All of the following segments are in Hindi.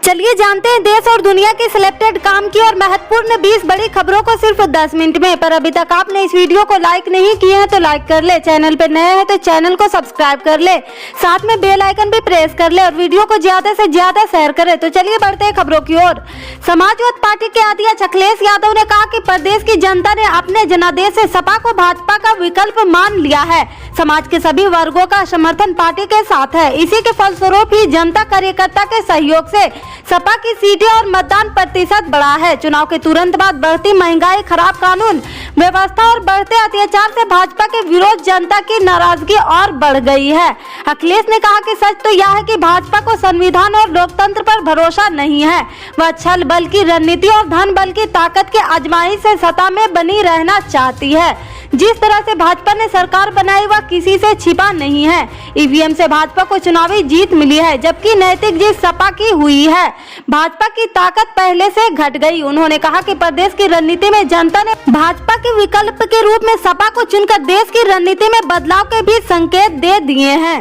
चलिए जानते हैं देश और दुनिया की सिलेक्टेड काम की और महत्वपूर्ण 20 बड़ी खबरों को सिर्फ 10 मिनट में। पर अभी तक आपने इस वीडियो को लाइक नहीं किए हैं तो लाइक कर ले, चैनल पे नए हैं तो चैनल को सब्सक्राइब कर ले, साथ में बेल आइकन भी प्रेस कर ले और वीडियो को ज्यादा से ज्यादा शेयर करें। तो चलिए बढ़ते हैं खबरों की ओर। समाजवादी पार्टी के अध्यक्ष अखिलेश यादव ने कहा कि प्रदेश की जनता ने अपने जनादेश से सपा को भाजपा का विकल्प मान लिया है। समाज के सभी वर्गों का समर्थन पार्टी के साथ है। इसी के फलस्वरूप ही जनता कार्यकर्ता के सहयोग से सपा की सीटें और मतदान प्रतिशत बढ़ा है। चुनाव के तुरंत बाद बढ़ती महंगाई, खराब कानून व्यवस्था और बढ़ते अत्याचार से भाजपा के विरोध जनता की नाराजगी और बढ़ गई है। अखिलेश ने कहा कि सच तो यह है कि भाजपा को संविधान और लोकतंत्र पर भरोसा नहीं है। वह छल बल की रणनीति और धन बल की ताकत के आजमाइश से सत्ता में बनी रहना चाहती है। जिस तरह से भाजपा ने सरकार बनाई वह किसी से छिपा नहीं है। ईवीएम से भाजपा को चुनावी जीत मिली है, जबकि नैतिक जीत सपा की हुई है। भाजपा की ताकत पहले से घट गई। उन्होंने कहा कि प्रदेश की रणनीति में जनता ने भाजपा के विकल्प के रूप में सपा को चुनकर देश की रणनीति में बदलाव के भी संकेत दे दिए हैं।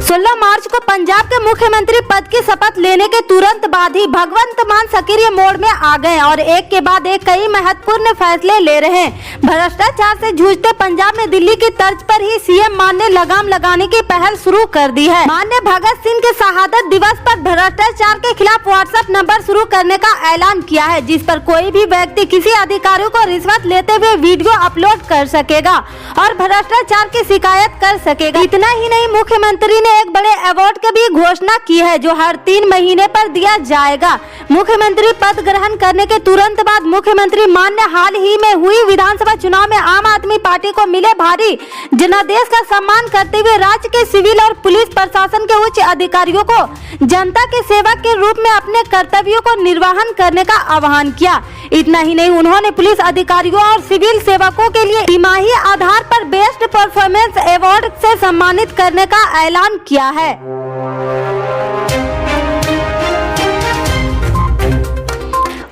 16 मार्च को पंजाब के मुख्यमंत्री पद की शपथ लेने के तुरंत बाद ही भगवंत मान सक्रिय मोड में आ गए और एक के बाद एक कई महत्वपूर्ण फैसले ले रहे हैं। भ्रष्टाचार से जूझते पंजाब में दिल्ली की तर्ज पर ही सीएम मान ने लगाम लगाने की पहल शुरू कर दी है। मान ने भगत सिंह के शहादत दिवस पर भ्रष्टाचार के खिलाफ व्हाट्सएप नंबर शुरू करने का ऐलान किया है, जिस पर कोई भी व्यक्ति किसी अधिकारी को रिश्वत लेते हुए वीडियो अपलोड कर सकेगा और भ्रष्टाचार की शिकायत कर सकेगा। इतना ही नहीं, मुख्यमंत्री ने एक बड़े अवार्ड की भी घोषणा की है जो हर 3 महीने पर दिया जाएगा। मुख्यमंत्री पद ग्रहण करने के तुरंत बाद मुख्यमंत्री मान ने हाल ही में हुई विधानसभा चुनाव में आम आदमी पार्टी को मिले भारी जनादेश का सम्मान करते हुए राज्य के सिविल और पुलिस प्रशासन के उच्च अधिकारियों को जनता के सेवक के रूप में अपने कर्तव्यों को निर्वहन करने का आह्वान किया। इतना ही नहीं, उन्होंने पुलिस अधिकारियों और सिविल सेवकों के लिए तिमाही आधार पर बेस्ट परफॉर्मेंस अवार्ड से सम्मानित करने का ऐलान किया है।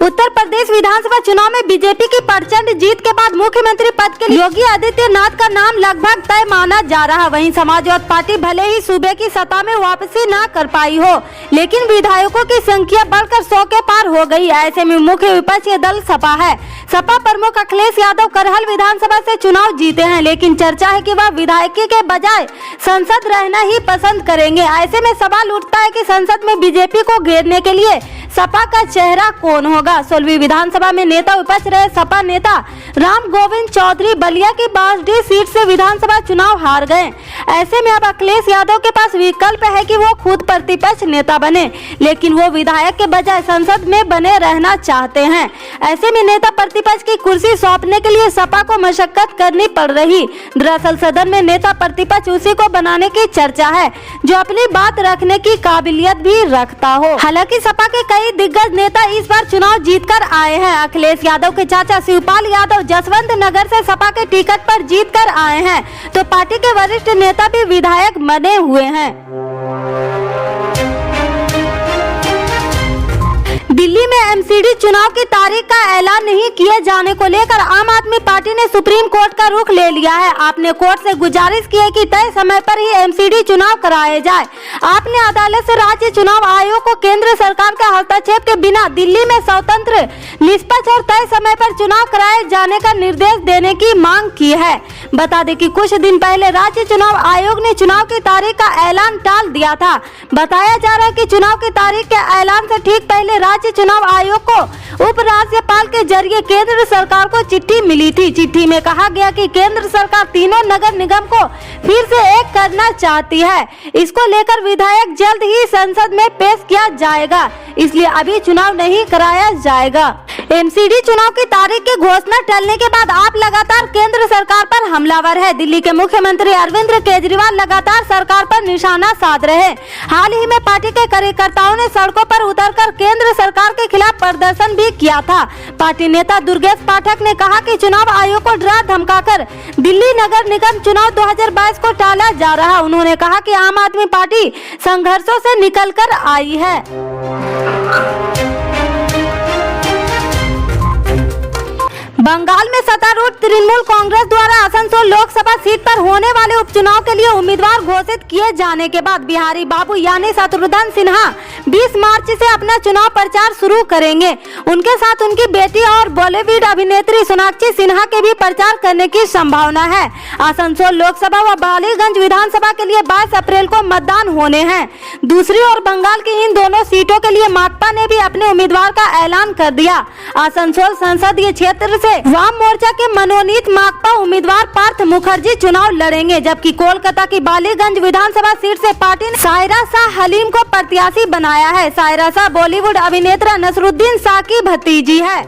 उत्तर प्रदेश विधानसभा चुनाव में बीजेपी की प्रचंड जीत के बाद मुख्यमंत्री पद के लिए योगी आदित्यनाथ का नाम लगभग तय माना जा रहा। वहीं समाजवादी पार्टी भले ही सूबे की सत्ता में वापसी न कर पाई हो, लेकिन विधायकों की संख्या बढ़कर 100 के पार हो गई। ऐसे में मुख्य विपक्षी दल सपा है। सपा प्रमुख अखिलेश यादव करहल विधानसभा से चुनाव जीते हैं, लेकिन चर्चा है कि वह विधायकी के बजाय संसद रहना ही पसंद करेंगे। ऐसे में सवाल उठता है कि संसद में बीजेपी को घेरने के लिए सपा का चेहरा कौन होगा। 16वीं विधानसभा में नेता विपक्ष रहे सपा नेता राम गोविंद चौधरी बलिया की बांसडीह सीट से विधानसभा चुनाव हार गए। ऐसे में अब अखिलेश यादव के पास विकल्प है कि वो खुद प्रतिपक्ष नेता बने, लेकिन वो विधायक के बजाय संसद में बने रहना चाहते हैं। ऐसे में नेता प्रतिपक्ष की कुर्सी सौंपने के लिए सपा को मशक्कत करनी पड़ रही। दरअसल सदन में नेता प्रतिपक्ष उसी को बनाने की चर्चा है जो अपनी बात रखने की काबिलियत भी रखता हो। हालांकि सपा के कई दिग्गज नेता इस बार चुनाव जीतकर आए हैं। अखिलेश यादव के चाचा शिवपाल यादव जसवंत नगर से सपा के टिकट पर जीतकर आए हैं, तो पार्टी के वरिष्ठ नेता भी विधायक बने हुए हैं। दिल्ली में एमसीडी चुनाव की तारीख का ऐलान नहीं किए जाने को लेकर आम आदमी पार्टी ने सुप्रीम कोर्ट का रुख ले लिया है। आपने कोर्ट से गुजारिश की है कि तय समय पर ही एमसीडी चुनाव कराए जाए। आपने अदालत से राज्य चुनाव आयोग को केंद्र सरकार के हस्तक्षेप के बिना दिल्ली में स्वतंत्र, निष्पक्ष और तय समय पर चुनाव कराए जाने का निर्देश देने की मांग की है। बता दें कि कुछ दिन पहले राज्य चुनाव आयोग ने चुनाव की तारीख का ऐलान टाल दिया था। बताया जा रहा है कि चुनाव की तारीख के ऐलान से ठीक पहले राज्य चुनाव आयोग को उप राज्यपाल के जरिए केंद्र सरकार को चिट्ठी मिली थी। चिट्ठी में कहा गया कि केंद्र सरकार तीनों नगर निगम को फिर से एक करना चाहती है। इसको लेकर विधायक जल्द ही संसद में पेश किया जाएगा, इसलिए अभी चुनाव नहीं कराया जाएगा। एमसीडी चुनाव की तारीख की घोषणा टलने के बाद आप लगातार केंद्र सरकार पर हमलावर है। दिल्ली के मुख्यमंत्री अरविंद केजरीवाल लगातार सरकार पर निशाना साध रहे। हाल ही में पार्टी के कार्यकर्ताओं ने सड़कों पर उतरकर केंद्र सरकार के खिलाफ प्रदर्शन भी किया था। पार्टी नेता दुर्गेश पाठक ने कहा कि चुनाव आयोग को डरा धमकाकर दिल्ली नगर निगम चुनाव 2022 को टाला जा रहा। उन्होंने कहा कि आम आदमी पार्टी संघर्षों से निकलकर आई है। बंगाल में सत्तारूढ़ तृणमूल कांग्रेस द्वारा आसनसोल लोकसभा सीट पर होने वाले उपचुनाव के लिए उम्मीदवार घोषित किए जाने के बाद बिहारी बाबू यानी शत्रुघ्न सिन्हा 20 मार्च से अपना चुनाव प्रचार शुरू करेंगे। उनके साथ उनकी बेटी और बॉलीवुड अभिनेत्री सोनाक्षी सिन्हा के भी प्रचार करने की संभावना है। आसनसोल लोकसभा व बालीगंज विधानसभा के लिए 22 अप्रैल को मतदान होने हैं। दूसरी ओर बंगाल की इन दोनों सीटों के लिए माकपा ने भी अपने उम्मीदवार का ऐलान कर दिया। आसनसोल संसदीय क्षेत्र से वाम मोर्चा के मनोनीत माकपा उम्मीदवार पार्थ मुखर्जी चुनाव लड़ेंगे, जबकि कोलकाता की बालीगंज विधानसभा सीट से पार्टी ने सायरा शाह हलीम को प्रत्याशी बनाया है। सायरा शाह बॉलीवुड अभिनेता नसरुद्दीन शाह की भतीजी है।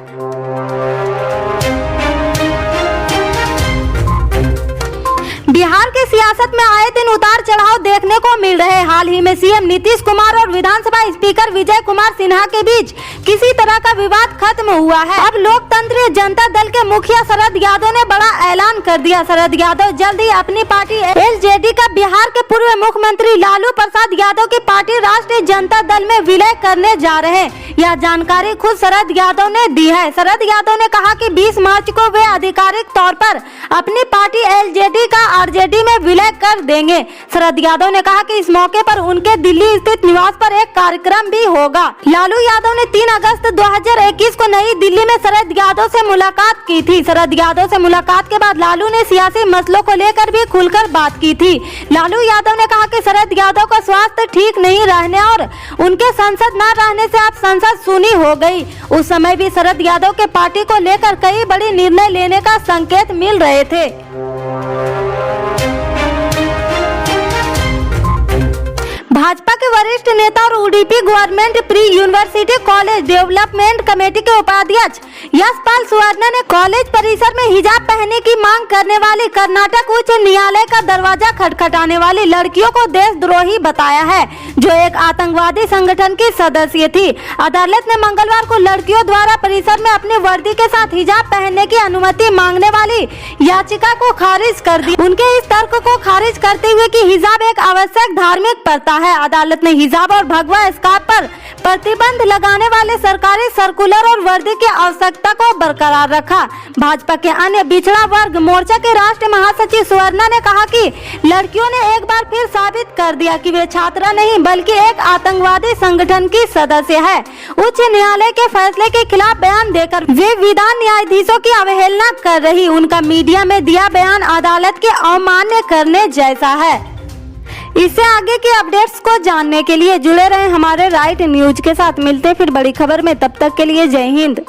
बिहार की सियासत में आए दिन उतार चढ़ाव देखने को मिल रहे। हाल ही में सीएम नीतीश कुमार और विधानसभा स्पीकर विजय कुमार सिन्हा के बीच किसी तरह का विवाद खत्म हुआ है। अब लोकतंत्र जनता दल के मुखिया शरद यादव ने बड़ा ऐलान कर दिया। शरद यादव जल्द ही अपनी पार्टी एलजेडी का बिहार के पूर्व मुख्यमंत्री लालू प्रसाद यादव की पार्टी राष्ट्रीय जनता दल में विलय करने जा रहे हैं। यह जानकारी खुद शरद यादव ने दी है। शरद यादव ने कहा कि 20 मार्च को वे आधिकारिक तौर पर अपनी पार्टी एलजेडी का आरजेडी में विलय कर देंगे। शरद यादव ने कहा कि इस मौके पर उनके दिल्ली स्थित निवास पर एक कार्यक्रम भी होगा। लालू यादव ने 3 अगस्त 2021 को नई दिल्ली में शरद यादव से मुलाकात की थी। शरद यादव से मुलाकात के बाद लालू ने सियासी मसलों को लेकर भी खुलकर बात की थी। लालू यादव ने कहा कि शरद यादव का स्वास्थ्य ठीक नहीं रहने और उनके संसद न रहने से अब संसद सुनी हो गई। उस समय भी शरद यादव के पार्टी को लेकर कई बड़ी निर्णय लेने का संकेत मिल रहे थे। भाजपा के वरिष्ठ नेता और Udupi government pre university college development committee के उपाध्यक्ष यशपाल सुवर्णा ने कॉलेज परिसर में हिजाब पहनने की मांग करने वाली कर्नाटक उच्च न्यायालय का दरवाजा खटखटाने वाली लड़कियों को देशद्रोही बताया है, जो एक आतंकवादी संगठन की सदस्य थी। अदालत ने मंगलवार को लड़कियों द्वारा परिसर में अपनी वर्दी के साथ हिजाब पहनने की अनुमति मांगने वाली याचिका को खारिज कर दी। उनके इस तर्क को खारिज करते हुए कि हिजाब एक आवश्यक धार्मिक प्रथा है। अदालत ने हिजाब और भगवा स्कार्फ पर प्रतिबंध लगाने वाले सरकारी सर्कुलर और वर्दी की आवश्यकता को बरकरार रखा। भाजपा के अन्य पिछड़ा वर्ग मोर्चा के राष्ट्रीय महासचिव सुवर्णा ने कहा कि लड़कियों ने एक बार फिर साबित कर दिया कि वे छात्रा नहीं बल्कि एक आतंकवादी संगठन की सदस्य है। उच्च न्यायालय के फैसले के खिलाफ बयान देकर वे विधान न्यायाधीशों की अवहेलना कर रही। उनका मीडिया में दिया बयान अदालत के अवमान्य करने जैसा है। इससे आगे के अपडेट्स को जानने के लिए जुड़े रहें हमारे राइट न्यूज के साथ। मिलते फिर बड़ी खबर में, तब तक के लिए जय हिंद।